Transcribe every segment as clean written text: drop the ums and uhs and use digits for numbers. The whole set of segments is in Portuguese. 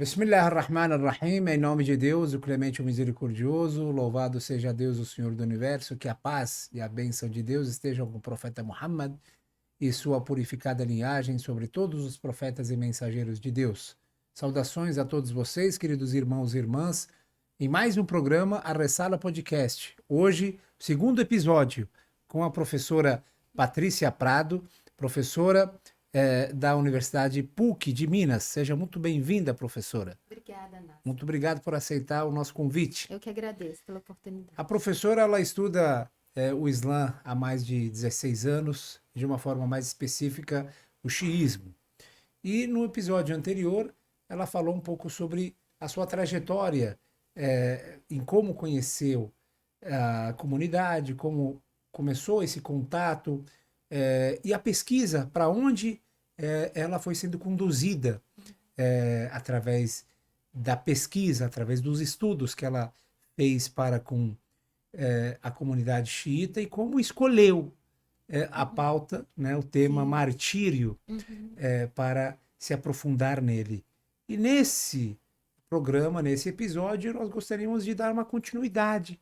Bismillah ar-Rahman ar-Rahim, em nome de Deus, o clemente e o misericordioso, louvado seja Deus, o Senhor do Universo, que a paz e a bênção de Deus estejam com o profeta Muhammad e sua purificada linhagem sobre todos os profetas e mensageiros de Deus. Saudações a todos vocês, queridos irmãos e irmãs, em mais um programa, a Ressala Podcast. Hoje, segundo episódio, com a professora Patrícia Prado, professora da Universidade PUC de Minas. Seja muito bem-vinda, professora. Obrigada, Nácia. Muito obrigado por aceitar o nosso convite. Eu que agradeço pela oportunidade. A professora, ela estuda o Islã há mais de 16 anos, de uma forma mais específica, o xiismo. E no episódio anterior, ela falou um pouco sobre a sua trajetória, em como conheceu a comunidade, como começou esse contato, e a pesquisa, para onde ela foi sendo conduzida através da pesquisa, através dos estudos que ela fez para com a comunidade xiita e como escolheu a pauta, né, o tema Sim. martírio, para se aprofundar nele. E nesse programa, nesse episódio, nós gostaríamos de dar uma continuidade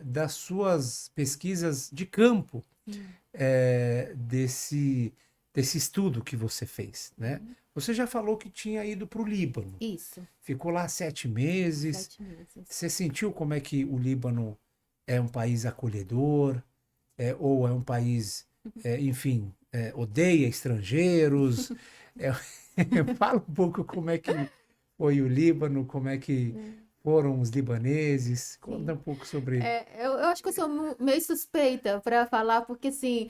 das suas pesquisas de campo, desse estudo que você fez, né? Você já falou que tinha ido para o Líbano. Isso, Ficou lá 7 meses. 7 meses. Você sentiu como é que o Líbano é um país acolhedor, ou é um país, enfim, odeia estrangeiros? É, fala um pouco como é que foi o Líbano, como é que foram os libaneses. Conta um pouco sobre. Eu acho que eu sou meio suspeita para falar, porque assim,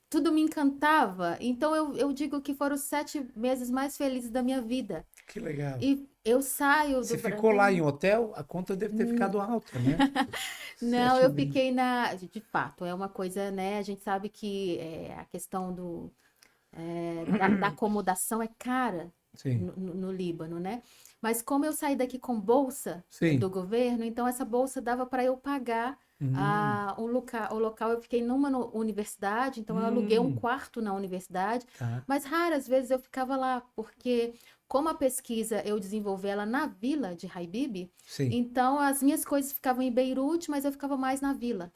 tudo me encantava. Então eu digo que foram os 7 meses mais felizes da minha vida. Que legal. E eu saio Você do ficou lá em Brasil. hotel? A conta deve ter ficado alta, né? Não, Sete eu meses. fiquei de fato, é uma coisa, né? A gente sabe que a questão da acomodação é cara Sim, no Líbano, né? Mas como eu saí daqui com bolsa sim. do governo, então essa bolsa dava para eu pagar Hum, o local. Eu fiquei numa universidade, então eu aluguei um hum, quarto na universidade, tá. mas raras vezes eu ficava lá, porque como a pesquisa eu desenvolvi ela na vila de Habibi, Sim. então as minhas coisas ficavam em Beirute, mas eu ficava mais na vila.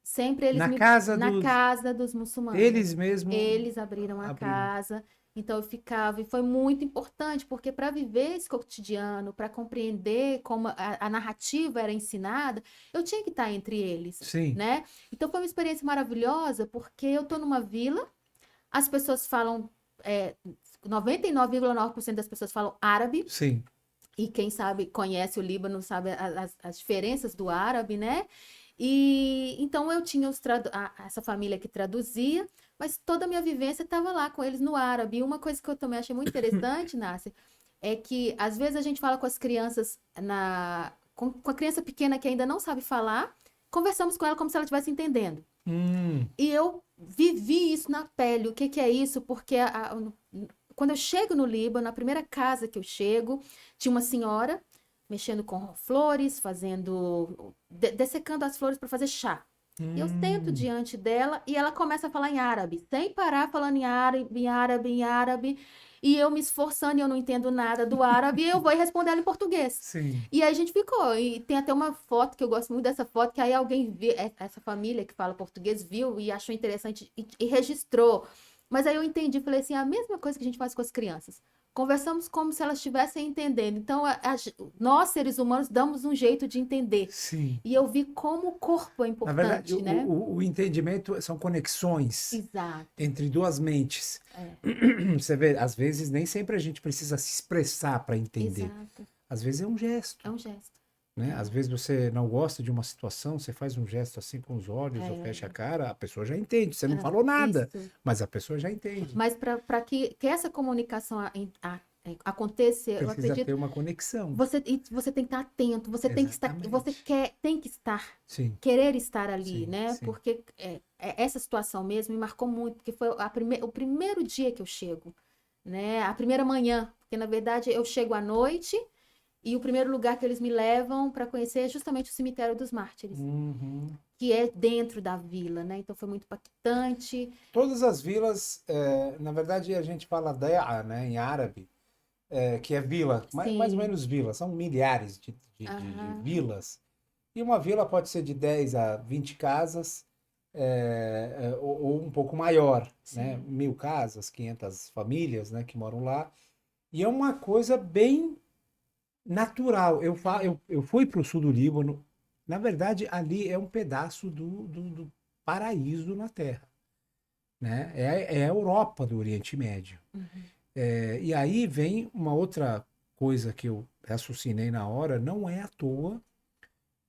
Sempre Na casa na dos. casa dos muçulmanos. Eles mesmo Eles abriram a abriram. casa, então eu ficava, e foi muito importante, porque para viver esse cotidiano, para compreender como a narrativa era ensinada, eu tinha que estar entre eles, Sim, né? Então foi uma experiência maravilhosa, porque eu tô numa vila, as pessoas falam, 99,9% das pessoas falam árabe, sim. e quem sabe, conhece o Líbano, sabe as diferenças do árabe, né? E então eu tinha essa família que traduzia, mas toda a minha vivência estava lá com eles no árabe. E uma coisa que eu também achei muito interessante, Nácia, é que às vezes a gente fala com as crianças com a criança pequena que ainda não sabe falar, conversamos com ela como se ela estivesse entendendo. Hum, E eu vivi isso na pele. O que que é isso? Porque quando eu chego no Líbano, na primeira casa que eu chego, tinha uma senhora mexendo com flores, dessecando as flores para fazer chá. Eu sento hum. diante dela e ela começa a falar em árabe, sem parar falando em árabe, em árabe, em árabe. E eu me esforçando e eu não entendo nada do árabe, e eu vou responder ela em português. Sim. E aí a gente ficou. E tem até uma foto que eu gosto muito dessa foto, que aí alguém viu, essa família que fala português viu e achou interessante e registrou. Mas aí eu entendi, falei assim, a mesma coisa que a gente faz com as crianças. Conversamos como se elas estivessem entendendo. Então, nós, seres humanos, damos um jeito de entender. Sim. E eu vi como o corpo é Na verdade, importante, né? o entendimento são conexões Exato. entre duas mentes. É, Você vê, às vezes nem sempre a gente precisa se expressar para entender. exato. Às vezes é um É gesto, um gesto. né? Às É, vezes você não gosta de uma situação, você faz um gesto assim com os olhos ou fecha a cara, a pessoa já entende. Você não falou nada, isso. mas a pessoa já entende. Mas para que essa comunicação aconteça, eu Precisa ter acredito, uma conexão. você tem que estar atento, você tem que estar, Exatamente. tem que estar, Sim, querer estar ali, sim, né? sim. Porque essa situação mesmo me marcou muito, porque foi o primeiro dia que eu chego, né? A primeira manhã, porque na verdade eu chego à noite e o primeiro lugar que eles me levam para conhecer é justamente o cemitério dos mártires, Uhum. que é dentro da vila, né? Então foi muito impactante. Todas as vilas, na verdade a gente fala Da'a, né, em árabe, que é vila, mais ou Sim. menos vila, são milhares de Aham. vilas. E uma vila pode ser de 10 a 20 casas, ou um pouco maior, né? Sim. 1.000 casas, 500 famílias, né, que moram lá. E é uma coisa bem natural. Eu fui para o sul do Líbano. Na verdade, ali é um pedaço do paraíso na Terra, né? É a Europa do Oriente Médio. Uhum. E aí vem uma outra coisa que eu raciocinei na hora. Não é à toa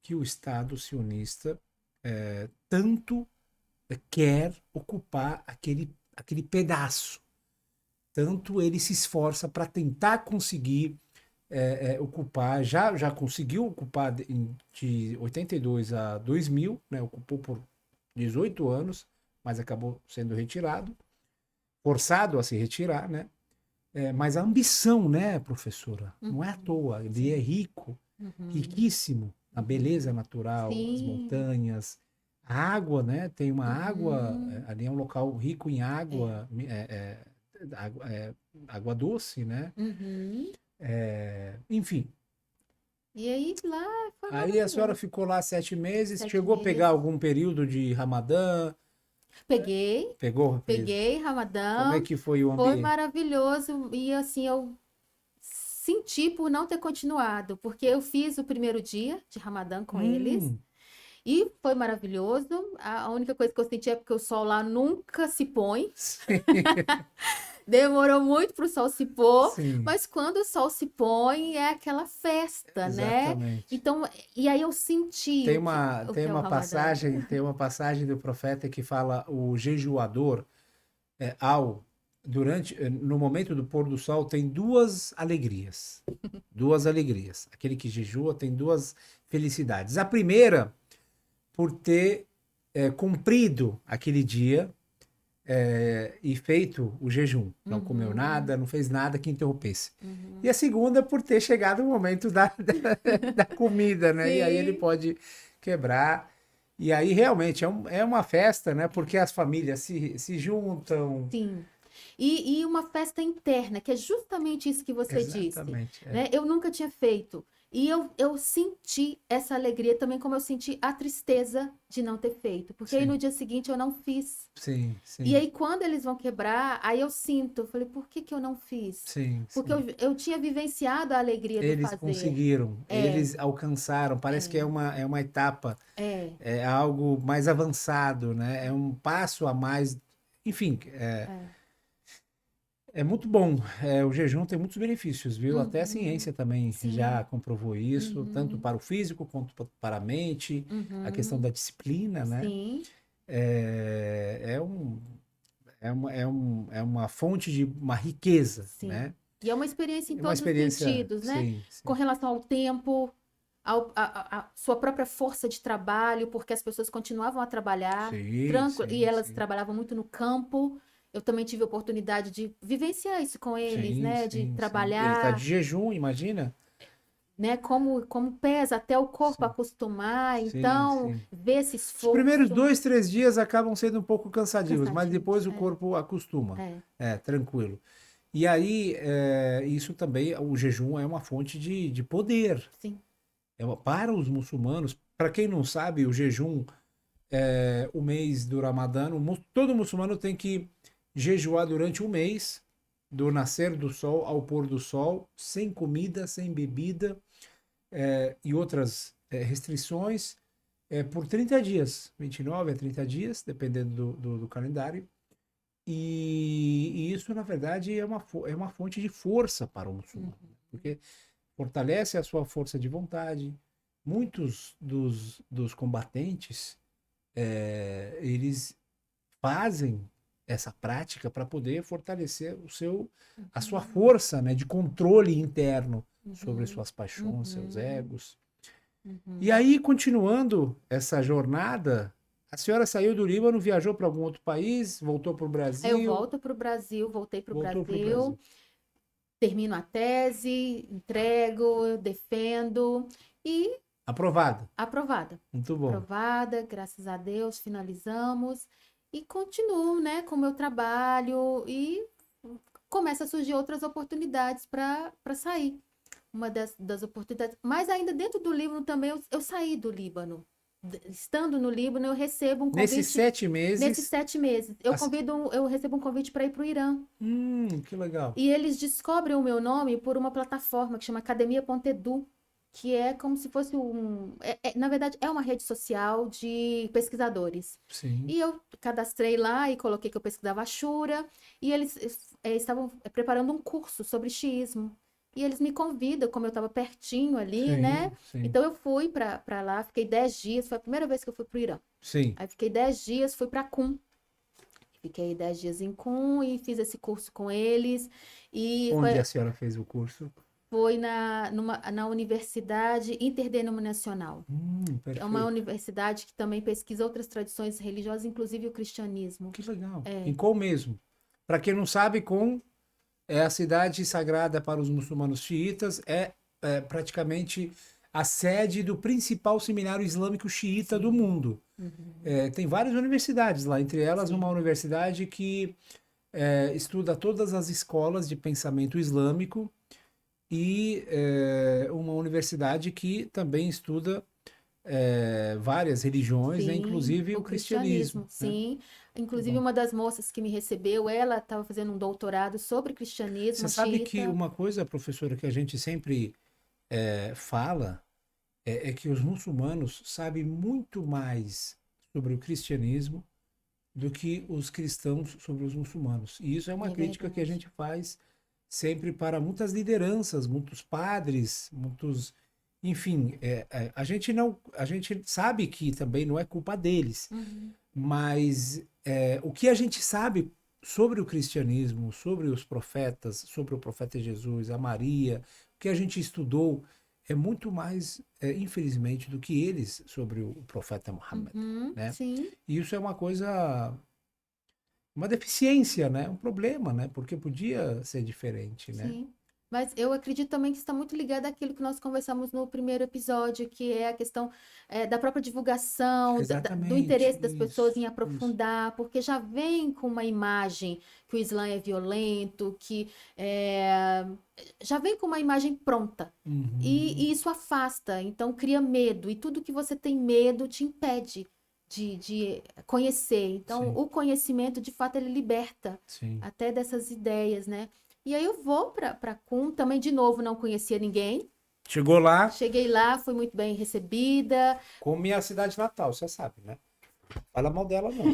que o Estado sionista tanto quer ocupar aquele pedaço. Tanto ele se esforça para tentar conseguir ocupar, já conseguiu ocupar de 82 a 2000, né? Ocupou por 18 anos, mas acabou sendo retirado, forçado a se retirar, né? Mas a ambição, né, professora? Não é à Uhum. toa. Ele é Sim. rico, Uhum. riquíssimo. A beleza natural, as Sim. montanhas, a água, né? Tem uma água, Uhum. ali é um local rico em É. água, água doce, né? Uhum. Enfim, E aí lá foi aí a senhora maravilhoso. ficou lá 7 meses, Sete chegou a pegar meses. algum período de Ramadã, Peguei, pegou? peguei Como é Ramadã. que foi o Foi ambiente? maravilhoso. E assim, eu senti por não ter continuado, porque eu fiz o primeiro dia de Ramadã com eles. Hum, E foi maravilhoso. A única coisa que eu senti é porque o sol lá nunca se põe. sim, Demorou muito para o sol se pôr, sim, mas quando o sol se põe é aquela festa, né? exatamente. Então, e aí eu senti o Tem que é o uma Ramadã. passagem, tem uma passagem do profeta que fala o jejuador ao no momento do pôr do sol tem duas alegrias. Duas alegrias. Aquele que jejua tem duas felicidades. A primeira por ter cumprido aquele dia e feito o jejum. Não comeu Uhum, nada, não fez nada que interrompesse. E uhum. a segunda por ter chegado o momento da comida, né? E aí ele Sim, pode quebrar. E aí realmente é uma festa, né? Porque as famílias se juntam. sim. E uma festa interna, que é justamente isso que você disse, Exatamente. né? Eu nunca tinha feito. E eu senti essa alegria também, como eu senti a tristeza de não ter feito. Porque aí no Sim, dia seguinte eu não fiz. sim, E sim, aí, quando eles vão quebrar, aí eu sinto, eu falei, por que que eu não fiz? sim, Porque sim. eu tinha vivenciado a alegria do Eles fazer. conseguiram, É, eles alcançaram. Parece que é, é uma etapa, é, é algo mais avançado, né? É um passo a mais. Enfim, é. é muito bom. O jejum tem muitos benefícios, viu? Até a Uhum, ciência também já sim, comprovou isso, tanto uhum, para o físico quanto para a mente, a questão uhum, da disciplina, né? sim, É, é, um, é uma fonte de uma riqueza, sim. né? E é uma experiência em É uma todos os experiência, sentidos, né? sim, Com sim, relação ao tempo, a sua própria força de trabalho, porque as pessoas continuavam a trabalhar, sim, tranquilo, e sim, elas sim, trabalhavam muito no campo. Eu também tive a oportunidade de vivenciar isso com eles, sim, né? De sim, sim. Ele está de trabalhar, jejum, imagina? né? Como pesa até o corpo Sim, acostumar. sim, Então, sim. ver esse Os primeiros esforço 2, 3 dias acabam sendo um pouco cansativos, mas cansativos. depois o corpo acostuma. É, Tranquilo. E aí, isso também, o jejum é uma fonte de poder. sim. Para os muçulmanos, para quem não sabe, o jejum, o mês do Ramadã, todo muçulmano tem que jejuar durante um mês, do nascer do sol ao pôr do sol, sem comida, sem bebida, e outras restrições, por 30 dias, 29 a 30 dias, dependendo do calendário. E isso, na verdade, é uma fonte de força para o muçulmano, Uhum. porque fortalece a sua força de vontade. Muitos dos combatentes, eles fazem essa prática para poder fortalecer a sua Uhum. força, né, de controle interno sobre Uhum. suas paixões, seus Uhum. egos. E Uhum. aí, continuando essa jornada, a senhora saiu do Líbano, viajou para algum outro país, voltou para o Aí eu Brasil, volto para o Brasil, voltei para o voltou para o Brasil, Brasil. termino a tese, entrego, defendo e Aprovado. aprovada. Muito bom. Aprovada, graças a Deus, finalizamos e continuo, né, com o meu trabalho e começa a surgir outras oportunidades para sair. Uma das oportunidades. Mas ainda dentro do Líbano também, eu saí do Líbano. Estando no Líbano, eu recebo um convite. Nesses 7 meses. Nesses 7 meses. Eu recebo um convite para ir para o Irã. Que legal. E eles descobrem o meu nome por uma plataforma que chama Academia Pontedu, que é como se fosse na verdade, é uma rede social de pesquisadores. Sim. E eu cadastrei lá e coloquei que eu pesquisava Ashura, e eles estavam preparando um curso sobre xiismo. E eles me convidam, como eu estava pertinho ali, Sim, né? sim. Então eu fui para lá, fiquei 10 dias, foi a primeira vez que eu fui para o Irã. Sim. Aí fiquei 10 dias, fui para Qum. Fiquei 10 dias em Qum e fiz esse curso com eles. E Onde a senhora fez o curso? foi na Universidade Interdenominacional. É uma Perfeito. universidade que também pesquisa outras tradições religiosas, inclusive o cristianismo. Que legal. É. Em Qom mesmo. Para quem não sabe, Qom é a cidade sagrada para os muçulmanos xiitas, é praticamente a sede do principal seminário islâmico xiita do mundo. Tem várias universidades lá, entre elas uma universidade que estuda todas as escolas de pensamento islâmico e uma universidade que também estuda várias religiões, né, Sim, inclusive o o cristianismo. Né? Sim. Inclusive, uma das moças que me recebeu, ela estava fazendo um doutorado sobre cristianismo Você sabe xiita. que uma coisa, professora, que a gente sempre fala é que os muçulmanos sabem muito mais sobre o cristianismo do que os cristãos sobre os muçulmanos. E isso é uma crítica que a gente faz sempre para muitas lideranças, muitos padres, muitos... Enfim, a gente sabe que também não é culpa deles, mas o que a gente sabe sobre o cristianismo, sobre os profetas, sobre o profeta Jesus, a Maria, o que a gente estudou é muito mais, infelizmente, do que eles sobre o profeta Muhammad, né? Sim. E isso é uma coisa, uma deficiência, né? Um problema, né? Porque podia ser diferente, né? Sim. Mas eu acredito também que está muito ligado àquilo que nós conversamos no primeiro episódio, que é a questão da própria divulgação, do Exatamente, interesse das pessoas em isso. aprofundar, porque já vem com uma imagem que o Islã é violento, que já vem com uma imagem pronta. E isso afasta, então cria medo, e tudo que você tem medo te impede de conhecer. Então, Sim. o conhecimento, de fato, ele liberta Sim. até dessas ideias, né? E aí eu vou para Qum, também de novo não conhecia ninguém. Chegou lá, Cheguei lá, fui muito bem recebida. como minha cidade natal, você sabe, né? Fala mal dela, não.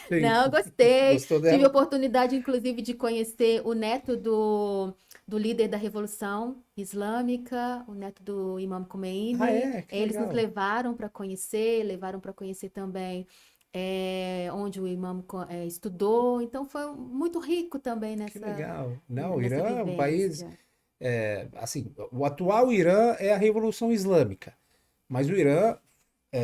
Sim. Não, gostei. Gostou dela? Tive a oportunidade, inclusive, de conhecer o neto do líder da Revolução Islâmica, o neto do Imam Khomeini. Que Eles legal. nos levaram para conhecer, também onde o Imam estudou. Então, foi muito rico também Que nessa, legal. Não, o nessa Irã é um país, vivência. assim, o atual Irã é a Revolução Islâmica, mas o Irã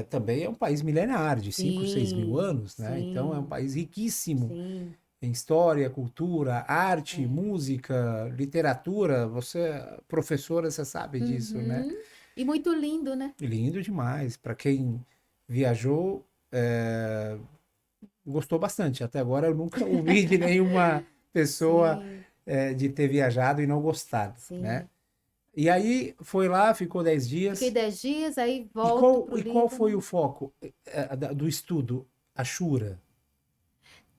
também é um país milenar, de 5, 6 mil anos, né? sim. Então é um país riquíssimo Sim. em história, cultura, arte, música, literatura. Você, professora, você sabe disso, né? E muito lindo, né? Lindo demais. Para quem viajou, gostou bastante. Até agora eu nunca ouvi de nenhuma pessoa de ter viajado e não gostado, né? E aí foi lá, ficou 10 dias. Fiquei 10 dias, aí volto pro E qual foi Líbano. o foco do estudo? Ashura.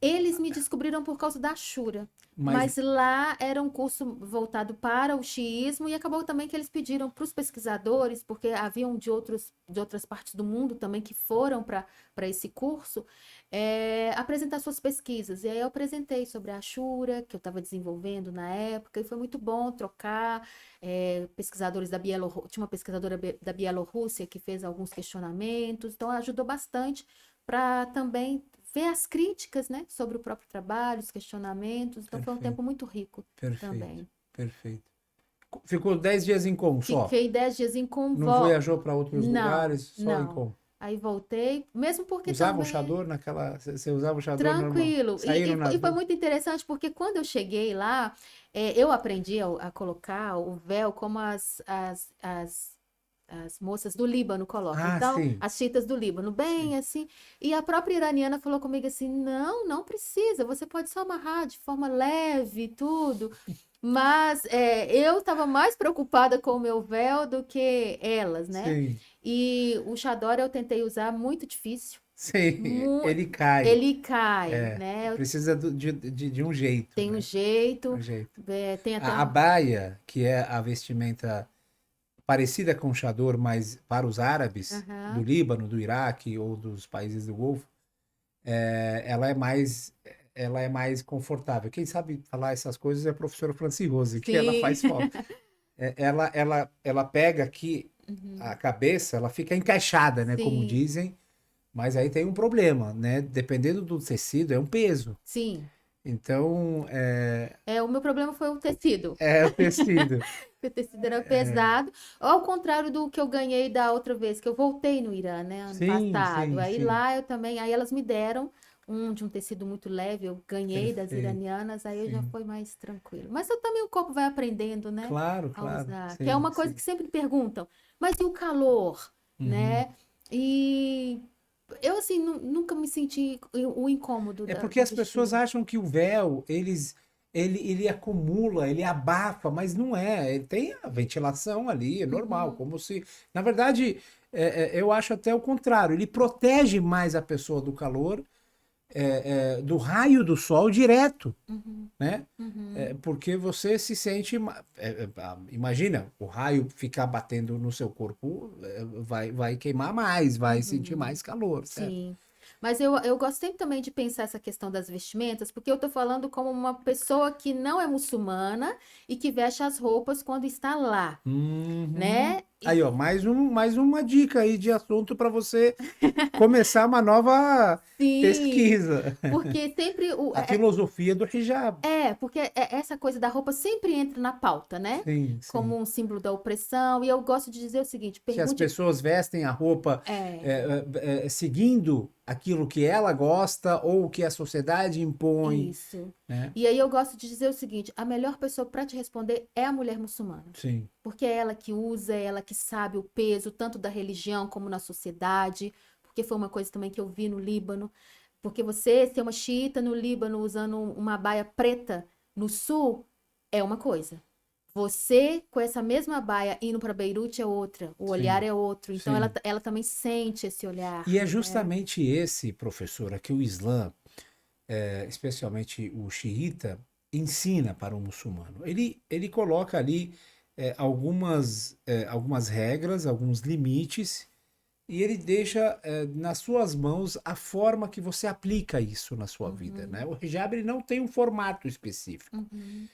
Eles me descobriram por causa da Ashura. Mas Mas lá era um curso voltado para o xiismo e acabou também que eles pediram para os pesquisadores, porque haviam de outras partes do mundo também que foram para esse curso, apresentar suas pesquisas. E aí eu apresentei sobre a Ashura, que eu estava desenvolvendo na época, e foi muito bom trocar. Pesquisadores da Bielorrússia, tinha uma pesquisadora da Bielorrússia que fez alguns questionamentos, então ajudou bastante para também ver as críticas, né, sobre o próprio trabalho, os questionamentos. Então foi um tempo muito rico também. Perfeito. Ficou 10 dias em Qom só? Fiquei 10 dias em Qom. Não viajou para outros lugares? Só em Não. Qom? Aí voltei, mesmo porque Usava também... o chador naquela... Você usava o chador Tranquilo. normal? E foi muito interessante, porque quando eu cheguei lá, eu aprendi a colocar o véu como as as moças do Líbano colocam. Ah, Então, sim. as chiitas do Líbano, bem assim. E a própria iraniana falou comigo assim: não, não precisa, você pode só amarrar de forma leve e tudo. Mas eu estava mais preocupada com o meu véu do que elas, né? Sim. E o chador eu tentei usar, muito difícil. Sim. Mu- Ele cai. Ele cai, É. né? Precisa de um jeito, Tem um né? Um jeito, jeito. tem até A baia, que é a vestimenta parecida com o chador, mas para os árabes do Aham. Líbano, do Iraque ou dos países do Golfo, ela é mais confortável. Quem sabe falar essas coisas é a professora Franci Rose, que ela Sim. faz falta. Ela pega aqui a Uhum. cabeça, ela fica encaixada, né, como Sim, dizem, mas aí tem um problema, né? Dependendo do tecido, é um peso. sim. Então, O meu problema foi o tecido. é o tecido. O tecido era pesado. Ao contrário do que eu ganhei da outra vez, que eu voltei no Irã, né, ano Sim, passado. sim, Aí sim. lá eu também, aí elas me deram um de um tecido muito leve, eu ganhei das Perfeito. iranianas, aí eu já Sim. foi mais tranquilo. Mas eu também o corpo vai aprendendo, né, Claro, a claro. usar. Que é Sim, uma coisa sim. que sempre perguntam, mas e o calor, Uhum. né? E eu, assim, nunca me senti o incômodo É porque do as pessoas vestido. acham que o véu, ele acumula, ele abafa, mas não é. Ele tem a ventilação ali, é normal, Uhum, como se. Na verdade, eu acho até o contrário. Ele protege mais a pessoa do calor, do raio do sol direto, uhum, né? uhum. Porque você se sente. Imagina, o raio ficar batendo no seu corpo, vai queimar mais, vai sentir Uhum. mais calor, certo? Sim. Mas eu gosto sempre também de pensar essa questão das vestimentas, porque eu tô falando como uma pessoa que não é muçulmana e que veste as roupas quando está lá, Uhum. né? Aí, ó, mais uma dica aí de assunto para você começar uma nova Sim, pesquisa. porque sempre A filosofia do hijab. porque essa coisa da roupa sempre entra na pauta, né? Sim, sim. Como um símbolo da opressão. E eu gosto de dizer o seguinte: Que as pergunte. pessoas vestem a roupa É, seguindo aquilo que ela gosta ou que a sociedade impõe, isso. né? E aí eu gosto de dizer o seguinte: a melhor pessoa para te responder é a mulher muçulmana. Sim, Porque é ela que usa, é ela que sabe o peso, tanto da religião como na sociedade. Porque foi uma coisa também que eu vi no Líbano. Porque você ser uma xiita no Líbano usando uma baia preta no sul é uma coisa. Você, com essa mesma baia, indo para Beirute é outra. O olhar sim, é outro. Então, ela, sim. ela também sente esse E olhar, é né? justamente esse, professora, que o Islã, especialmente o xiita, ensina para o muçulmano. Ele coloca ali algumas regras, alguns limites, e ele deixa nas suas mãos a forma que você aplica isso na sua vida, né? Uhum, O hijab ele não tem um formato específico, uhum,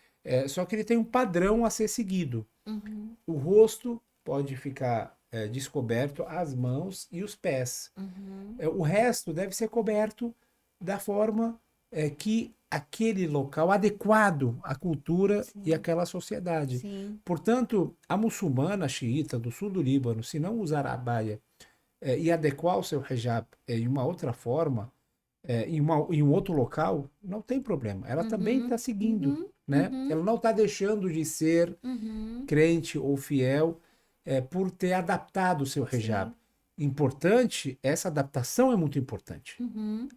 só que ele tem um padrão a ser seguido. uhum, O rosto pode ficar descoberto, as mãos e os pés. uhum. O resto deve ser coberto da forma que aquele local adequado à cultura e Sim, àquela sociedade. sim. Portanto, a muçulmana xiita do sul do Líbano, se não usar a baia e adequar o seu hijab em uma outra forma, em um outro local, não tem problema. Ela também Uhum, está seguindo, uhum, né? Ela uhum, não está deixando de ser uhum. crente ou fiel por ter adaptado o seu hijab. Sim. Importante, essa adaptação é muito importante. Uhum,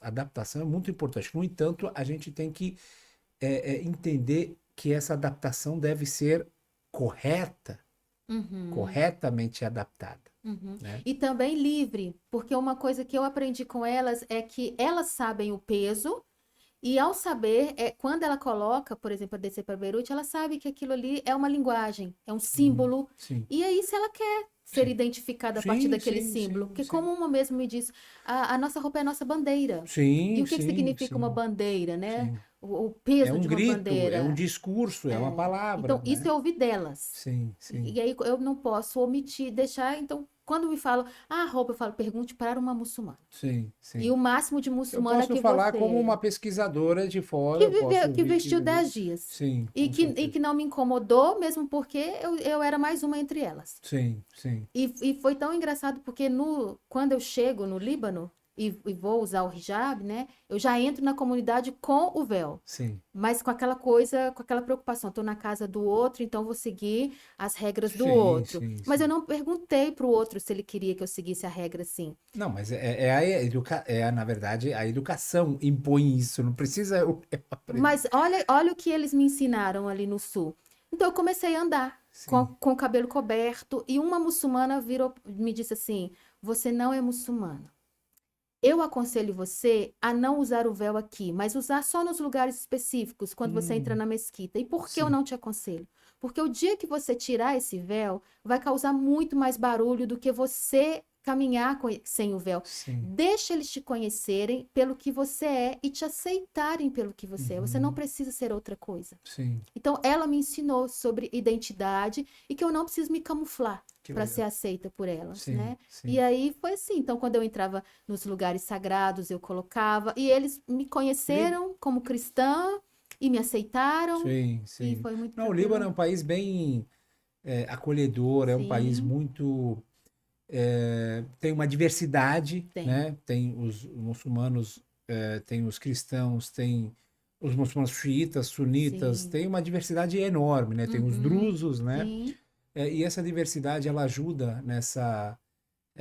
Adaptação é muito importante. No entanto, a gente tem que entender que essa adaptação deve ser correta, uhum. corretamente adaptada, Uhum. né? E também livre, porque uma coisa que eu aprendi com elas é que elas sabem o peso, e ao saber, quando ela coloca, por exemplo, a descer para Beirute, ela sabe que aquilo ali é uma linguagem, é um símbolo, Sim, e aí se ela quer ser sim. identificada a partir Sim, daquele sim, símbolo, sim, porque sim. como uma mesmo me disse, a nossa roupa é a nossa bandeira. E Sim, o que que sim, significa uma sim, bandeira, né? sim. O É peso um de uma grito, é um bandeira. discurso, é uma palavra, Então, isso né? eu ouvi delas. Sim, sim. E aí eu não posso omitir, deixar. Então, quando me falam, roupa, eu falo, pergunte para uma muçulmana. Sim, E sim. o máximo de Eu muçulmana posso que falar como você. uma pesquisadora de fora, Que eu viveu, posso que vir que vestiu viver. 10 dias. Sim, E com que certeza. não me incomodou, mesmo porque eu era mais uma entre elas. Sim, sim. E foi tão engraçado porque quando eu chego no Líbano, e vou usar o hijab, né? Eu já entro na comunidade com o véu. Sim. Mas com aquela coisa, com aquela preocupação, estou na casa do outro, então vou seguir as regras do Sim, outro. sim, Mas eu sim. não perguntei para o outro se ele queria que eu seguisse a regra assim. Não, mas na verdade, a educação impõe isso, não precisa eu aprender. Mas olha o que eles me ensinaram ali no sul. Então eu comecei a andar Sim. com o cabelo coberto e uma muçulmana virou, me disse assim: Você não é muçulmana. Eu aconselho você a não usar o véu aqui, mas usar só nos lugares específicos, quando você entra Hum, na mesquita. E por que eu sim, não te aconselho? Porque o dia que você tirar esse véu, vai causar muito mais barulho do que você caminhar sem o véu. sim. Deixa eles te conhecerem pelo que você é e te aceitarem pelo que você é. Você não Uhum, precisa ser outra coisa. sim, Então, ela me ensinou sobre identidade e que eu não preciso me camuflar que para ser legal. aceita por elas, Sim, né? E sim. aí foi assim. Então, quando eu entrava nos lugares sagrados, eu colocava. E eles me Lí- conheceram como cristã e me aceitaram. Sim, E sim. foi muito Não, o Líbano tranquilo. é um país bem acolhedor, é um país Sim, muito. Tem uma diversidade, tem. né? Tem os muçulmanos, tem os cristãos, tem os muçulmanos xiitas, sunitas, Sim. tem uma diversidade enorme, né? Tem os Uhum. drusos, né? Sim. E essa diversidade ela ajuda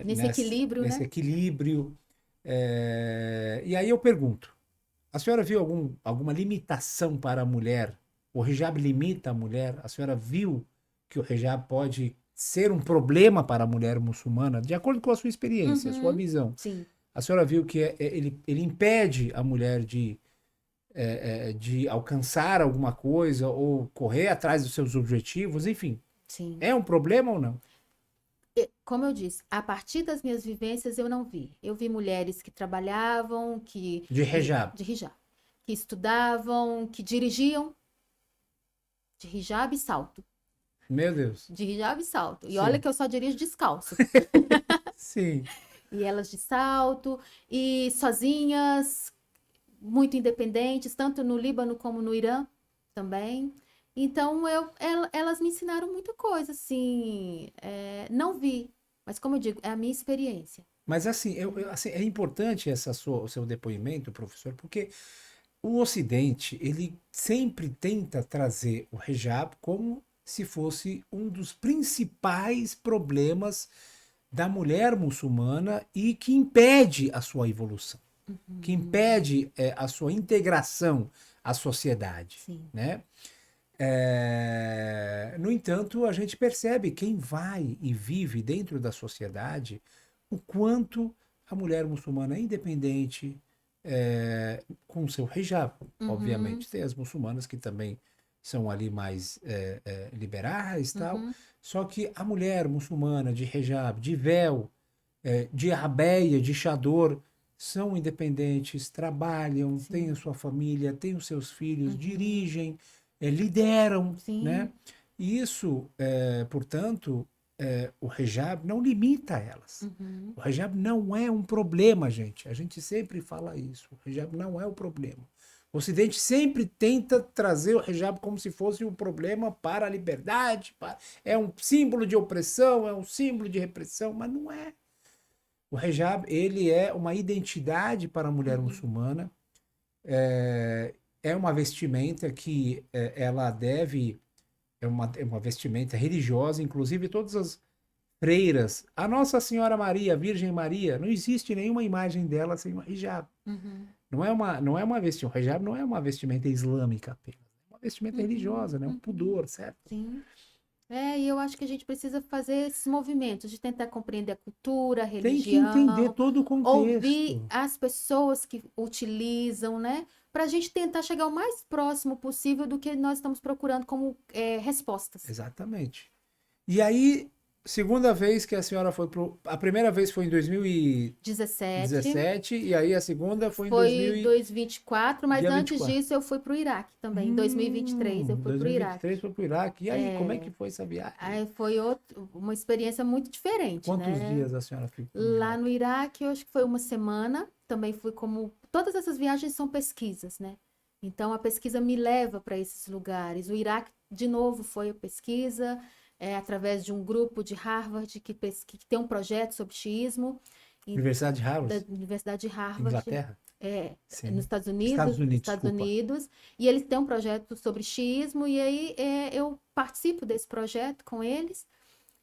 Nesse equilíbrio, nesse né? equilíbrio. E aí eu pergunto: a senhora viu alguma limitação para a mulher? O hijab limita a mulher? A senhora viu que o hijab pode ser um problema para a mulher muçulmana, de acordo com a sua experiência, a sua Uhum. visão? Sim. A senhora viu que ele impede a mulher de alcançar alguma coisa ou correr atrás dos seus objetivos? Enfim, Sim. é um problema ou não? Como eu disse, a partir das minhas vivências eu não vi. Eu vi mulheres que trabalhavam, De hijab. de hijab, que estudavam, que dirigiam de hijab e salto. Meu Deus. De hijab e salto. E olha Sim. que eu só dirijo descalço. Sim. E elas de salto, e sozinhas, muito independentes, tanto no Líbano como no Irã também. Então, elas me ensinaram muita coisa, assim, não vi, mas como eu digo, é a minha experiência. Mas assim, assim, é importante o seu depoimento, professor, porque o Ocidente, ele sempre tenta trazer o hijab como se fosse um dos principais problemas da mulher muçulmana e que impede a sua evolução, que Uhum, impede a sua integração à sociedade, sim. né? No entanto, a gente percebe quem vai e vive dentro da sociedade o quanto a mulher muçulmana é independente, com o seu hijab. Uhum, Obviamente, tem as muçulmanas que também são ali mais liberais, tal. uhum, Só que a mulher muçulmana de hijab, de véu, de rabeia, de chador, são independentes, trabalham, têm a sim. sua família, têm os seus filhos, Uhum, dirigem, lideram, né? sim. E isso, portanto, o hijab não limita elas. Uhum, O hijab não é um problema, gente. A gente sempre fala isso. O hijab não é o problema. O Ocidente sempre tenta trazer o hijab como se fosse um problema para a liberdade. É um símbolo de opressão, é um símbolo de repressão, mas não é. O hijab, ele é uma identidade para a mulher uhum, muçulmana, é uma vestimenta que ela deve, é uma vestimenta religiosa, inclusive todas as freiras, a Nossa Senhora Maria, Virgem Maria, não existe nenhuma imagem dela sem uma hijab. uhum, Não é uma vestimenta, o hijab não é uma vestimenta islâmica apenas, é uma vestimenta uhum, religiosa, né? Um uhum, pudor, certo? sim. E eu acho que a gente precisa fazer esses movimentos de tentar compreender a cultura, a Tem que entender religião, todo o ouvir contexto. as pessoas que utilizam, né? Para a gente tentar chegar o mais próximo possível do que nós estamos procurando como respostas. Exatamente. E aí, segunda vez que a senhora foi pro. A primeira vez foi em 17 2017 e aí a segunda foi em foi 2000 2024, mas dia antes 24. disso eu fui para o Iraque também. Em 2023 eu fui para o Iraque. 2023 foi pro Iraque. E aí, como é que foi essa viagem? Aí foi uma experiência muito diferente, Quantos né? dias a senhora ficou no Lá Iraque? no Iraque, eu acho que foi uma semana. Também fui como. Todas essas viagens são pesquisas, né? Então a pesquisa me leva para esses lugares. O Iraque, de novo, foi a pesquisa, através de um grupo de Harvard que tem um projeto sobre xiismo. Universidade de da Harvard, Universidade de Harvard, Inglaterra? nos Sim. Estados Unidos, Estados Unidos, Estados desculpa. Unidos, e eles têm um projeto sobre xiismo, e aí eu participo desse projeto com eles,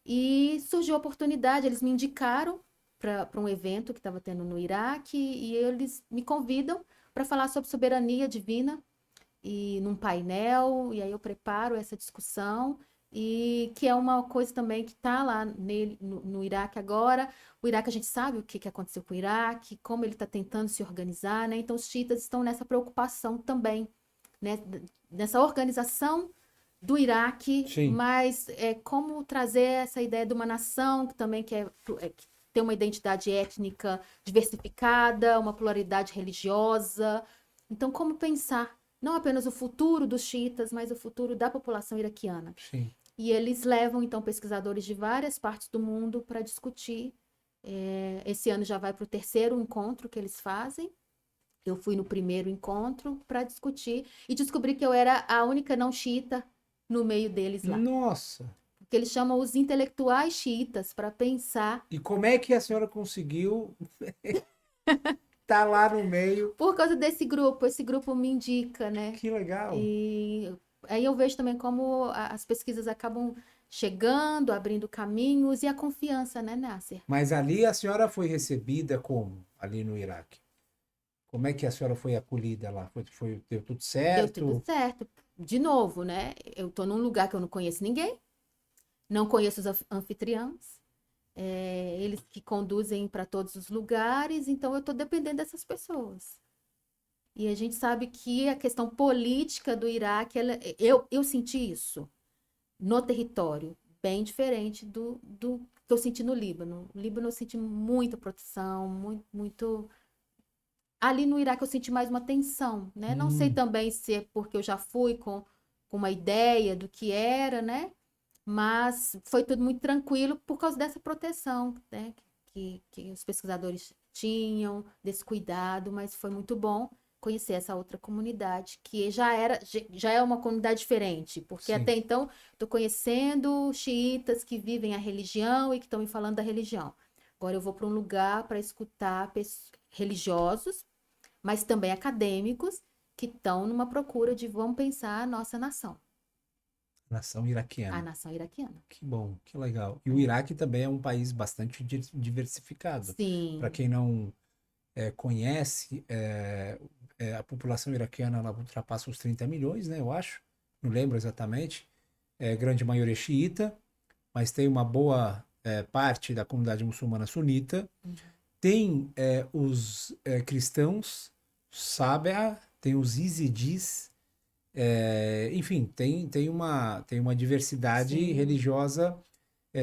e surgiu a oportunidade, eles me indicaram para um evento que estava tendo no Iraque, e eles me convidam para falar sobre soberania divina, e num painel, e aí eu preparo essa discussão, e que é uma coisa também que está lá no Iraque agora. O Iraque, a gente sabe o que aconteceu com o Iraque, como ele está tentando se organizar, né? Então os xiitas estão nessa preocupação também, né? Nessa organização do Iraque, Sim. mas como trazer essa ideia de uma nação que também que tem uma identidade étnica diversificada, uma pluralidade religiosa. Então, como pensar não apenas o futuro dos xiitas, mas o futuro da população iraquiana? Sim. E eles levam, então, pesquisadores de várias partes do mundo para discutir. Esse ano já vai para o terceiro encontro que eles fazem. Eu fui no primeiro encontro para discutir e descobri que eu era a única não xiita no meio deles lá. Nossa! Porque eles chamam os intelectuais xiitas para pensar. E como é que a senhora conseguiu estar lá no meio? Por causa desse grupo, esse grupo me indica, né? Que legal! E aí eu vejo também como as pesquisas acabam chegando, abrindo caminhos e a confiança, né, Nasser? Mas ali a senhora foi recebida como? Ali no Iraque? Como é que a senhora foi acolhida lá? Deu tudo Deu tudo certo? certo. De novo, né? Eu tô num lugar que eu não conheço ninguém, não conheço os anfitriãos, eles que conduzem para todos os lugares, então eu tô dependendo dessas pessoas. E a gente sabe que a questão política do Iraque, eu senti isso no território, bem diferente do que eu senti no Líbano. No Líbano eu senti muita proteção, muito. Ali no Iraque eu senti mais uma tensão, né? Não sei Hum, também se é porque eu já fui com uma ideia do que era, né? Mas foi tudo muito tranquilo por causa dessa proteção, né? Que os pesquisadores tinham, desse cuidado, mas foi muito bom conhecer essa outra comunidade, que já é uma comunidade diferente, porque sim. até então estou conhecendo xiitas que vivem a religião e que estão me falando da religião. Agora eu vou para um lugar para escutar religiosos, mas também acadêmicos que estão numa procura de vamos pensar a nossa nação, Nação a iraquiana. nação iraquiana. Que bom, que legal. E o É. Iraque também é um país bastante diversificado. Para Sim, quem não conhece, a população iraquiana ela ultrapassa os 30 milhões, né? Eu acho. Não lembro exatamente. Grande maioria xiita, mas tem uma boa parte da comunidade muçulmana sunita. Tem os cristãos, Sábia, tem os Izidis, enfim, tem uma diversidade sim, religiosa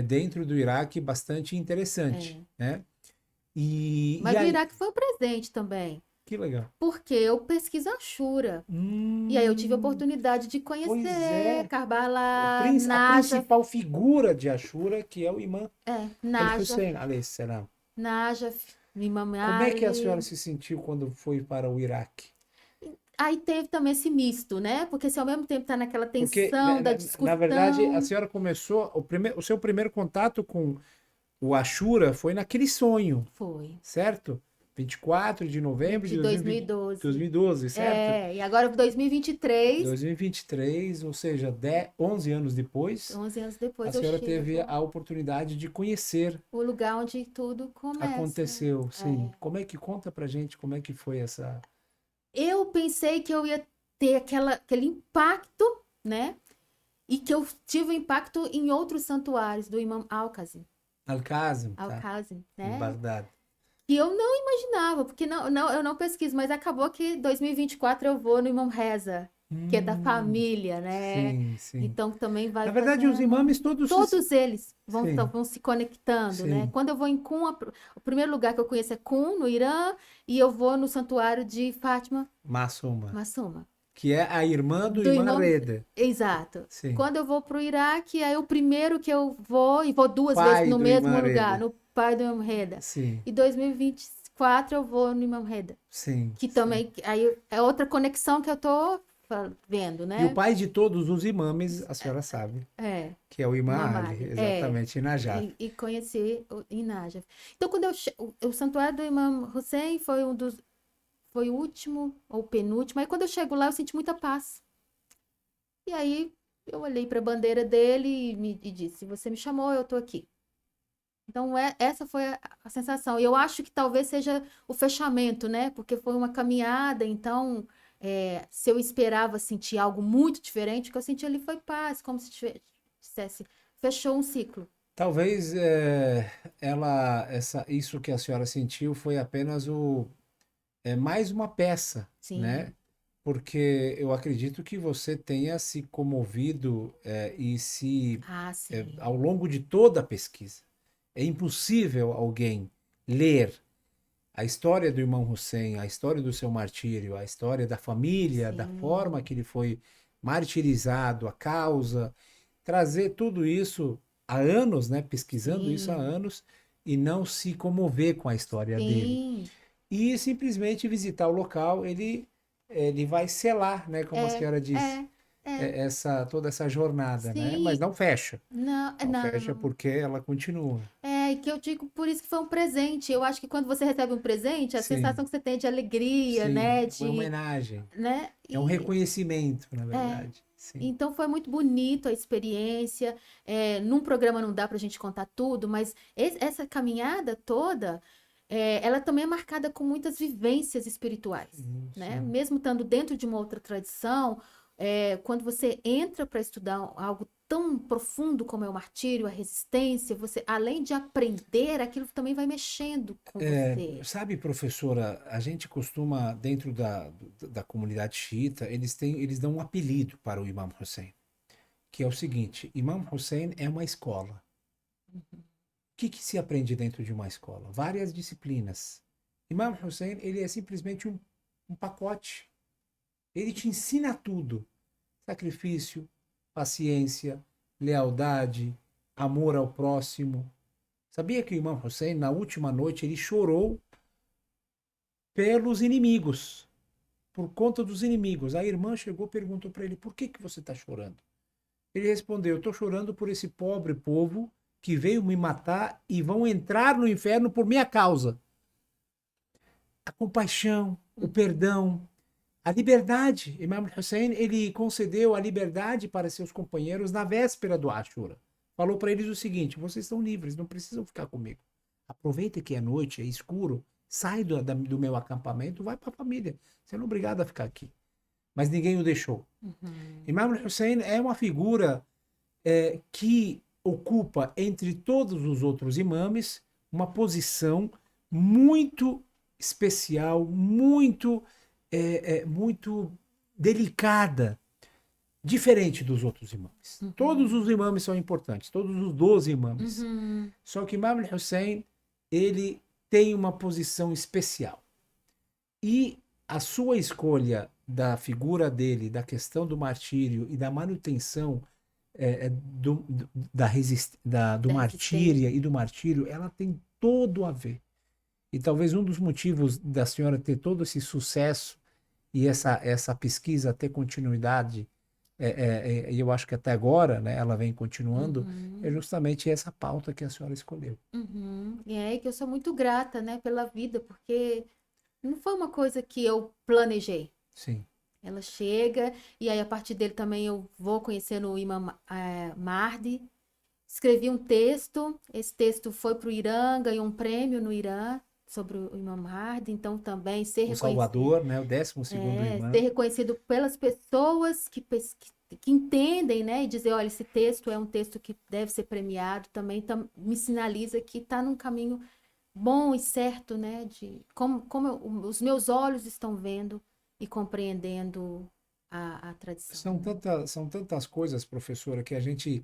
dentro do Iraque bastante interessante, é. né? E Mas o aí, Iraque foi um presente também, que legal. porque eu pesquiso Ashura. E aí eu tive a Hum, oportunidade de pois conhecer é, Karbala, a Najaf, principal figura de Ashura, que é o imã Najaf, El-Hussein, alayhi salam. Najaf, Imam Como é que a senhora Ali. se sentiu quando foi para o Iraque? Aí teve também esse misto, né? Porque se ao mesmo tempo tá naquela Porque, tensão da na verdade, a discussão, senhora começou, o seu primeiro contato com o Ashura foi naquele sonho, foi, certo? 24 de novembro de de 2020, 2012. 2012, certo? E agora 2023, 2023, ou seja, 11 anos depois, 11 anos a depois eu senhora teve chego a oportunidade de conhecer. o lugar onde tudo começa. Aconteceu, sim. É. Como é que conta pra gente como é que foi essa Eu pensei que eu ia ter aquele impacto, né? E que eu tive um impacto em outros santuários do Imam Al-Qasem, tá? Al-Kazim, Em né? Bagdad. Que eu não imaginava, porque eu não pesquiso, mas acabou que 2024 eu vou no Imam Reza, que é da Hum, família, né? sim, sim. Então também vai Na verdade, os fazendo. imames todos Todos eles sim, vão se conectando, né? sim. Quando eu vou em Qum, o primeiro lugar que eu conheço é Qum, no Irã, e eu vou no santuário de Fátima, Massuma, Massuma. que é a irmã do Do Imã Imam. Reda. Exato. Sim. Quando eu vou para o Iraque, aí o primeiro que eu vou, e vou duas vezes Pai no do mesmo Imã lugar, Reda. no pai do Imam Reda. Sim, E 2024 eu vou no Imam Reda. sim, Que sim. também, aí é outra conexão que eu tô vendo, E o né? pai de todos os imames, a senhora sabe, É, que é o Imam Imam Ali, Ali, exatamente, em Najaf. e conheci em Najaf. Então, quando o santuário do Imam Hussein foi o último ou penúltimo. Aí, quando eu chego lá, eu senti muita paz. E aí, eu olhei para a bandeira dele e disse: Você me chamou, eu tô aqui. Então, essa foi a sensação. E eu acho que talvez seja o fechamento, né? Porque foi uma caminhada, então, se eu esperava sentir algo muito diferente, o que eu senti ali foi paz, como se dissesse, fechou um ciclo. Talvez isso que a senhora sentiu foi apenas mais uma peça, né? Sim. Porque eu acredito que você tenha se comovido Ah, sim. ao longo de toda a pesquisa. É impossível alguém ler a história do irmão Hussein, a história do seu martírio, a história da família, da forma Sim. que ele foi martirizado, a causa, trazer tudo isso há anos, né, pesquisando isso há Sim. anos, e não se comover com a história dele. Sim. E simplesmente visitar o local, ele vai selar, né, como a É, senhora disse, é, é. toda essa jornada, né? Mas Sim. não fecha. Não, Não fecha não. porque ela continua. É, e que eu digo por isso que foi um presente. Eu acho que quando você recebe um presente, a Sim, sensação que você tem de alegria, sim, né? é uma homenagem. Né? É um reconhecimento, na É. verdade. Sim. Então foi muito bonito a experiência. Num programa não dá para a gente contar tudo, mas essa caminhada toda, ela também é marcada com muitas vivências espirituais, né? Sim. Mesmo estando dentro de uma outra tradição, quando você entra para estudar algo tão profundo como é o martírio, a resistência, você, além de aprender, aquilo também vai mexendo com você. Sabe, professora, a gente costuma, dentro da comunidade xiita, eles dão um apelido para o Imam Hussein, que é o seguinte: Imam Hussein é uma escola. O que que se aprende dentro de uma escola? Várias disciplinas. Imam Hussein, ele é simplesmente um pacote. Ele te ensina tudo: sacrifício, paciência, lealdade, amor ao próximo. Sabia que o Imam Hussein, na última noite, ele chorou pelos inimigos, por conta dos inimigos. A irmã chegou e perguntou para ele: por que que você está chorando? Ele respondeu: eu estou chorando por esse pobre povo que veio me matar e vão entrar no inferno por minha causa. A compaixão, o Uhum, perdão, a liberdade. Imam Hussein, ele concedeu a liberdade para seus companheiros na véspera do Ashura. Falou para eles o seguinte: vocês estão livres, não precisam ficar comigo. Aproveita que é noite, é escuro, sai do meu acampamento, vai para a família. Você não é obrigado a ficar aqui. Mas ninguém o deixou. uhum, Imam Hussein é uma figura que ocupa entre todos os outros imames uma posição muito especial, muito delicada, diferente dos outros imames. Todos uhum, os imames são importantes, todos os 12 imames. uhum. Só que Imam Hussein, ele tem uma posição especial. E a sua escolha da figura dele, da questão do martírio e da manutenção do Da resistência. martírio e do martírio, ela tem todo a ver. E talvez um dos motivos da senhora ter todo esse sucesso e essa pesquisa ter continuidade, e eu acho que até agora, né, ela vem continuando, é Uhum, justamente essa pauta que a senhora escolheu. uhum. E é que eu sou muito grata, né, pela vida, porque não foi uma coisa que eu planejei. Sim. Ela chega, e aí a partir dele também eu vou conhecendo o Imam Mahdi. Escrevi um texto, esse texto foi para o Irã, ganhou um prêmio no Irã sobre o Imam Mahdi, então também O Salvador, né, o 12º ser imã. reconhecido pelas pessoas que entendem, né, e dizer, olha, esse texto é um texto que deve ser premiado, também me sinaliza que está num caminho bom e certo, né, de os meus olhos estão vendo e compreendendo a tradição, né? São tantas coisas, professora, que a gente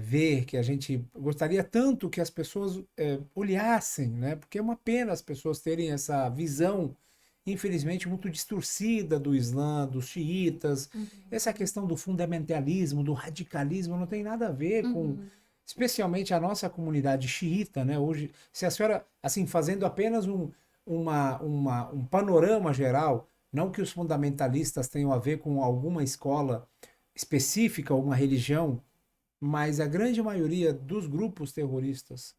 vê, que a gente gostaria tanto que as pessoas olhassem, né? Porque é uma pena as pessoas terem essa visão, infelizmente, muito distorcida do Islã, dos xiitas. Essa Uhum, questão do fundamentalismo, do radicalismo, não tem nada a ver com, uhum, especialmente a nossa comunidade xiita, né? Hoje, se a senhora, assim, fazendo apenas um panorama geral, Não que os fundamentalistas tenham a ver com alguma escola específica ou uma religião, mas a grande maioria dos grupos terroristas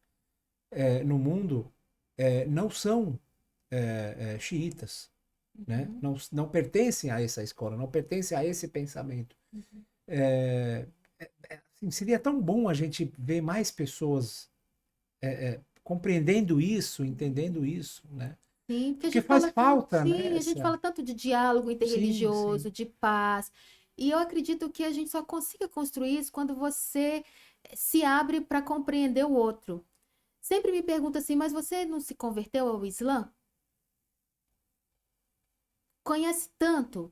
no mundo não são xiitas, né? Uhum. Não pertencem a essa escola, não pertencem a esse pensamento. Uhum. É, assim, seria tão bom a gente ver mais pessoas compreendendo isso, entendendo isso, né? Sim, porque a Porque gente faz fala tanto, falta, né? sim, a gente fala tanto de diálogo Sim, sim. interreligioso, de paz. E eu acredito que a gente só consiga construir isso quando você se abre para compreender o outro. Sempre me pergunta assim, mas você não se converteu ao Islã? Conhece tanto,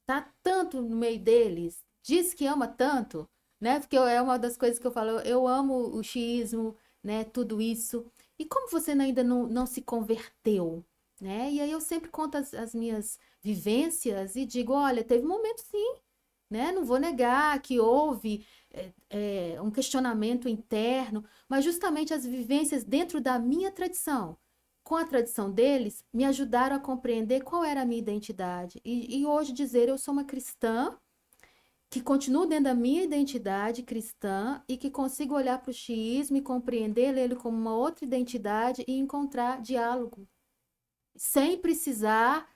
tá tanto no meio deles, diz que ama tanto, né? Porque é uma das coisas que eu falo, eu amo o xiismo, né? Tudo isso. E como você ainda não se converteu, né? E aí eu sempre conto as minhas vivências e digo, olha, teve momentos sim, né? Não vou negar que houve um questionamento interno, mas justamente as vivências dentro da minha tradição, com a tradição deles, me ajudaram a compreender qual era a minha identidade. E hoje dizer eu sou uma cristã que continuo dentro da minha identidade cristã e que consigo olhar para o xiismo e compreender ele como uma outra identidade e encontrar diálogo, sem precisar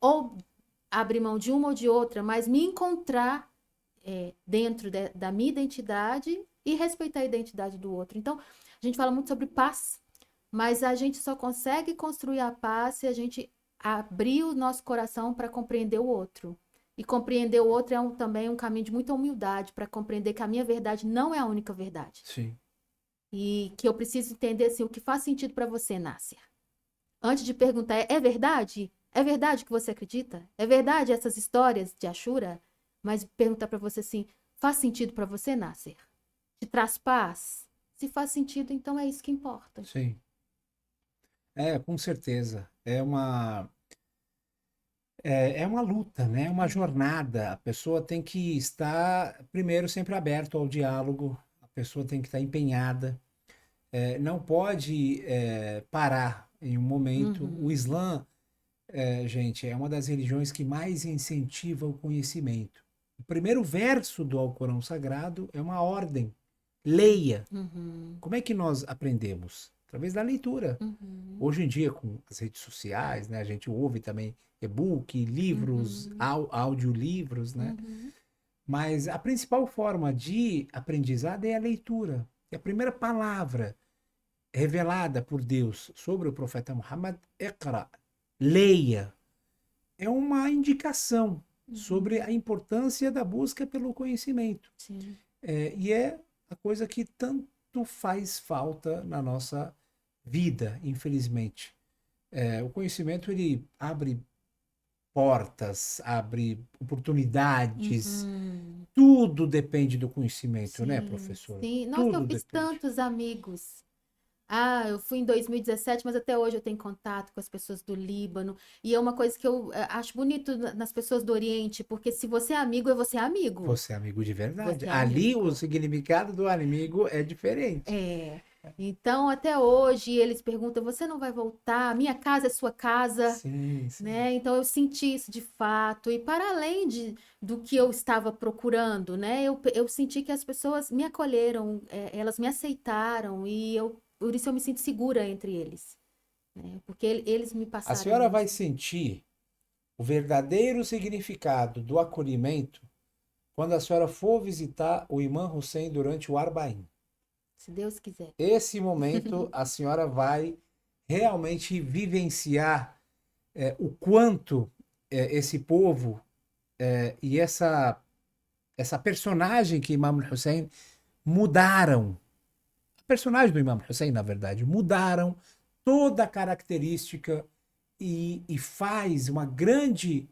ou abrir mão de uma ou de outra, mas me encontrar dentro da minha identidade e respeitar a identidade do outro. Então, a gente fala muito sobre paz, mas a gente só consegue construir a paz se a gente abrir o nosso coração para compreender o outro. E compreender o outro é também um caminho de muita humildade para compreender que a minha verdade não é a única verdade. Sim. E que eu preciso entender assim, o que faz sentido para você, Nácia. Antes de perguntar, é verdade? É verdade que você acredita? É verdade essas histórias de Ashura? Mas perguntar para você assim, faz sentido para você, Nasser? Te traz paz? Se faz sentido, então é isso que importa. Sim. Com certeza. É uma luta, né? É uma jornada. A pessoa tem que estar, primeiro, sempre aberto ao diálogo. A pessoa tem que estar empenhada. Não pode parar em um momento. O Uhum. Islã, gente, é uma das religiões que mais incentiva o conhecimento. O primeiro verso do Alcorão Sagrado é uma ordem. Leia. Uhum. Como é que nós aprendemos? Através da leitura. Uhum. Hoje em dia, com as redes sociais, né, a gente ouve também e-book, livros, Uhum. audiolivros, né? Uhum. Mas a principal forma de aprendizado é a leitura. E a primeira palavra revelada por Deus sobre o profeta Muhammad, Iqra, leia, é uma indicação Uhum. sobre a importância da busca pelo conhecimento. Sim. E é a coisa que tanto faz falta na nossa vida, infelizmente. O conhecimento ele abre portas, abre oportunidades. Uhum. Tudo depende do conhecimento, né, Sim, professor? sim. Nossa, eu Tudo fiz depende. tantos amigos. Ah, eu fui em 2017, mas até hoje eu tenho contato com as pessoas do Líbano. E é uma coisa que eu acho bonito nas pessoas do Oriente, porque se você é amigo, é você é amigo. Você é amigo de verdade. Você é Ali o amigo. significado do amigo é diferente. É. Então, até hoje, eles perguntam: você não vai voltar? Minha casa é sua casa, Sim, sim. né? Então, eu senti isso de fato. E para além do que eu estava procurando, né? Eu senti que as pessoas me acolheram, elas me aceitaram, e por isso eu me sinto segura entre eles, né? Porque eles me A passaram senhora vai isso. sentir o verdadeiro significado do acolhimento quando a senhora for visitar o Imam Hussein durante o Arbaim. Se Deus quiser. Esse momento a senhora vai realmente vivenciar o quanto esse povo e essa personagem que Imam Hussein mudaram. A personagem do Imam Hussein, na verdade, mudaram toda a característica e faz uma grande.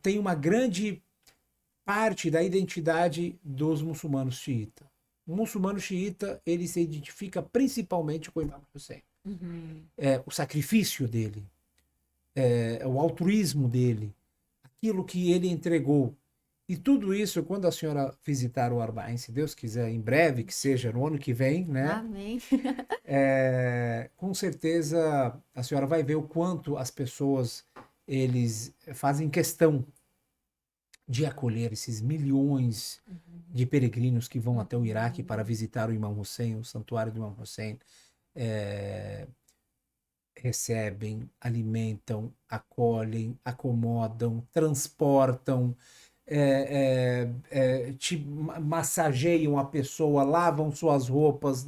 Tem uma grande parte da identidade dos muçulmanos xiita. O muçulmano xiita, ele se identifica principalmente com o Imam Hussein. Uhum. O sacrifício dele, o altruísmo dele, aquilo que ele entregou. E tudo isso, quando a senhora visitar o Arbaim, se Deus quiser, em breve, que seja no ano que vem, né? Amém. Com certeza a senhora vai ver o quanto as pessoas eles fazem questão de acolher esses milhões de peregrinos que vão até o Iraque para visitar o Imam Hussein, o santuário do Imam Hussein. É, recebem, alimentam, acolhem, acomodam, transportam, massageiam a pessoa, lavam suas roupas,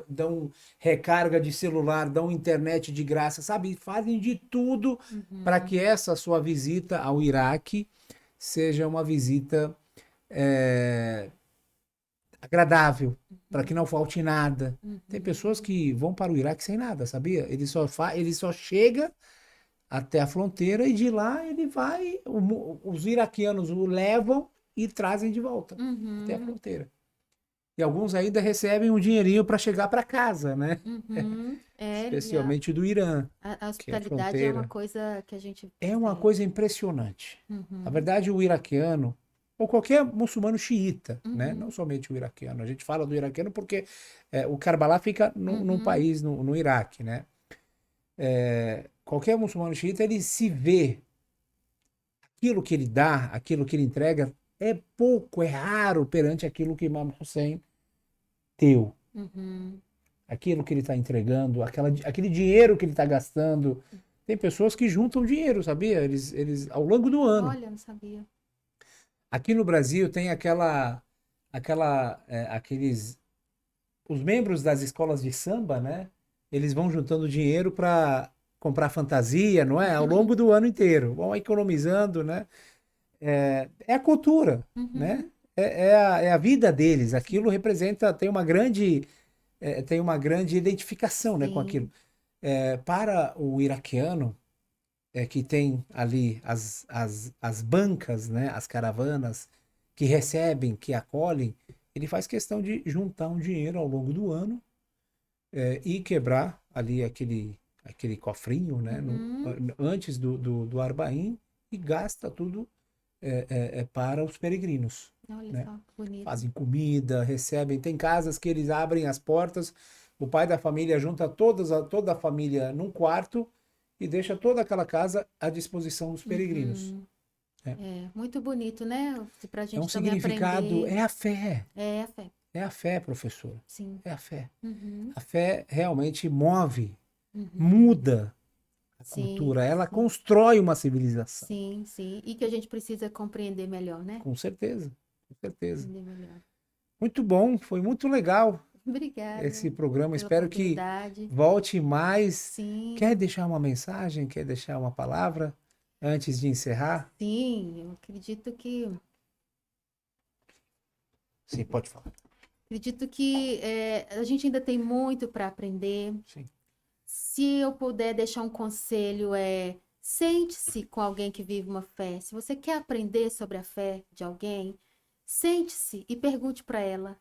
dão recarga de celular, dão internet de graça, sabe? Fazem de tudo para que essa sua visita ao Iraque seja uma visita é, agradável, para que não falte nada. Tem pessoas que vão para o Iraque sem nada, sabia? Ele só chega até a fronteira e de lá ele vai, os iraquianos o levam e trazem de volta até a fronteira. E alguns ainda recebem um dinheirinho para chegar para casa, né? Especialmente do Irã, a que é a hospitalidade é uma fronteira. coisa que a gente É uma coisa impressionante. Na verdade, o iraquiano, ou qualquer muçulmano xiita, né? Não somente o iraquiano. A gente fala do iraquiano porque o Karbala fica num país, no Iraque, né? Qualquer muçulmano xiita, ele se vê, aquilo que ele dá, aquilo que ele entrega, é pouco, é raro perante aquilo que Imam Hussein deu. Aquilo que ele está entregando, aquele dinheiro que ele está gastando. Tem pessoas que juntam dinheiro, sabia? Eles ao longo do ano. Olha, não sabia. Aqui no Brasil tem aqueles, os membros das escolas de samba, né? Eles vão juntando dinheiro para comprar fantasia, não é? Ao longo do ano inteiro, vão economizando, né? É a cultura, né? É a vida deles. Aquilo representa, tem uma grande identificação, né, com aquilo. Sim. Para o iraquiano, que tem ali as bancas, né, as caravanas que recebem, que acolhem, ele faz questão de juntar um dinheiro ao longo do ano e quebrar ali aquele cofrinho, né, antes do Arbaim e gasta tudo para os peregrinos. Olha Né? só, que bonito. Fazem comida, recebem. Tem casas que eles abrem as portas, o pai da família junta toda a família num quarto e deixa toda aquela casa à disposição dos peregrinos. Muito bonito, né? Pra É gente um também significado, aprender. é a fé. É a fé. É a fé, professor. Sim. É a fé. Uhum. A fé realmente move, muda a Sim, cultura, ela sim, constrói uma civilização. sim, sim. E que a gente precisa compreender melhor, né? Com certeza, com certeza. Entender melhor. Muito bom, foi muito legal Obrigada esse programa. pela Espero que oportunidade. volte mais. Sim, Quer deixar uma mensagem? Quer deixar uma palavra antes de encerrar? sim, eu Sim, pode falar. acredito que a gente ainda tem muito para aprender. Sim. Se eu puder deixar um conselho, sente-se com alguém que vive uma fé. Se você quer aprender sobre a fé de alguém, sente-se e pergunte para ela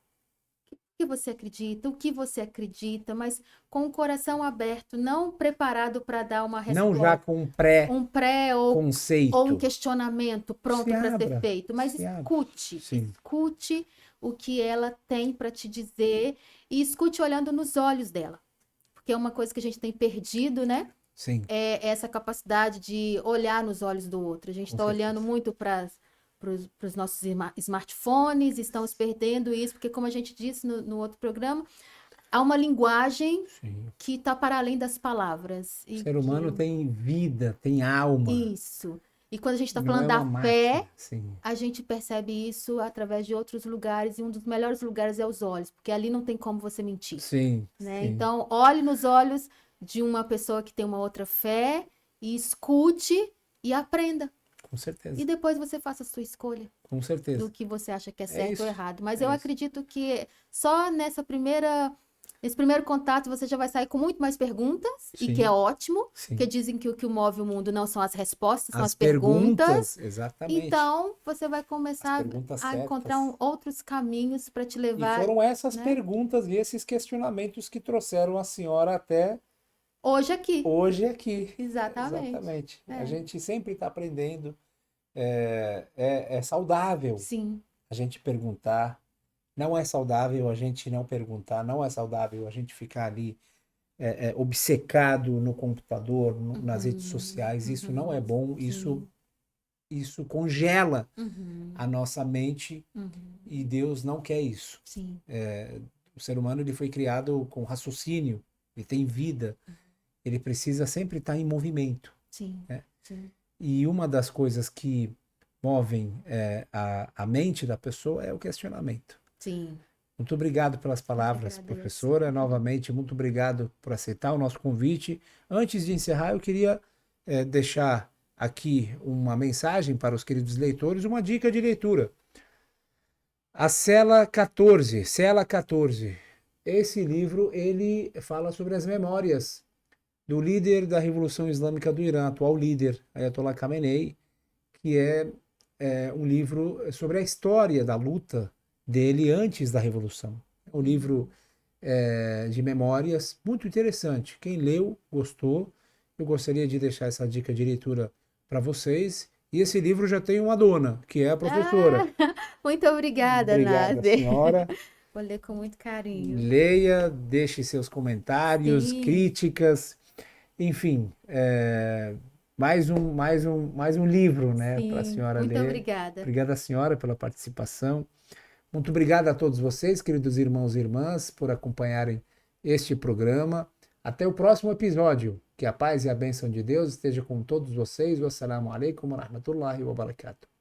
o que você acredita, o que você acredita, mas com o coração aberto, não preparado para dar uma Não já resposta, com um um pré ou um pré-conceito. questionamento Se pronto para ser abra, feito, mas se abra. escute, Sim, escute o que ela tem para te dizer e escute olhando nos olhos dela. Porque é uma coisa que a gente tem perdido, né? sim, É essa capacidade de olhar nos olhos do outro. A gente com está olhando certeza. muito para os nossos smartphones, estamos perdendo isso, porque, como a gente disse no outro programa, há uma linguagem Sim. que está para além das palavras. O E ser humano tem vida, tem alma. isso. E quando a gente está Não falando é da uma máquina. fé, Sim, a gente percebe isso através de outros lugares, e um dos melhores lugares é os olhos, porque ali não tem como você mentir. sim, Né? sim, Então, olhe nos olhos de uma pessoa que tem uma outra fé e escute e aprenda. com certeza. E depois você faça a sua escolha Com certeza. do que você acha que é É certo ou isso. errado. Mas É eu isso. acredito que só nesse primeiro contato você já vai sair com muito mais perguntas, e que é Sim, ótimo, porque sim. dizem que o que move o mundo não são as respostas, são As as perguntas. perguntas, exatamente. Então, você vai As começar perguntas a encontrar certas. outros caminhos para te E levar, foram essas né? perguntas e esses questionamentos que trouxeram a senhora até Hoje aqui. hoje aqui. Exatamente. Exatamente. A É. gente sempre está aprendendo. É saudável Sim. a gente perguntar. Não é saudável a gente não perguntar. Não é saudável a gente ficar ali obcecado no computador, nas redes Uhum, sociais. Isso não é uhum, bom, sim, isso congela uhum, a nossa mente uhum, e Deus não quer isso. sim, O ser humano ele foi criado com raciocínio, ele tem vida, ele precisa sempre estar em movimento, sim, né? sim, E uma das coisas que movem a mente da pessoa é o questionamento. sim. Muito obrigado pelas Eu que palavras, agradeço. professora. Novamente, muito obrigado por aceitar o nosso convite. Antes de encerrar, eu queria deixar aqui uma mensagem para os queridos leitores, uma dica de leitura. A Cela 14, Cela 14. Esse livro ele fala sobre as memórias do líder da Revolução Islâmica do Irã, atual líder, Ayatollah Khamenei, que é um livro sobre a história da luta dele antes da Revolução. É um livro Uhum. de memórias muito interessante. Quem leu, gostou. Eu gostaria de deixar essa dica de leitura para vocês. E esse livro já tem uma dona, que é a professora. Ah, muito obrigada, Obrigada, Nazi. senhora. Vou ler com muito carinho. Leia, deixe seus comentários, Sim, críticas, enfim, mais um livro, né, para a sim, senhora muito ler. obrigada. Obrigada, senhora, pela participação. Muito obrigado a todos vocês, queridos irmãos e irmãs, por acompanharem este programa. Até o próximo episódio. Que a paz e a bênção de Deus esteja com todos vocês. Wassalamu alaikum wa rahmatullahi wa barakatuh.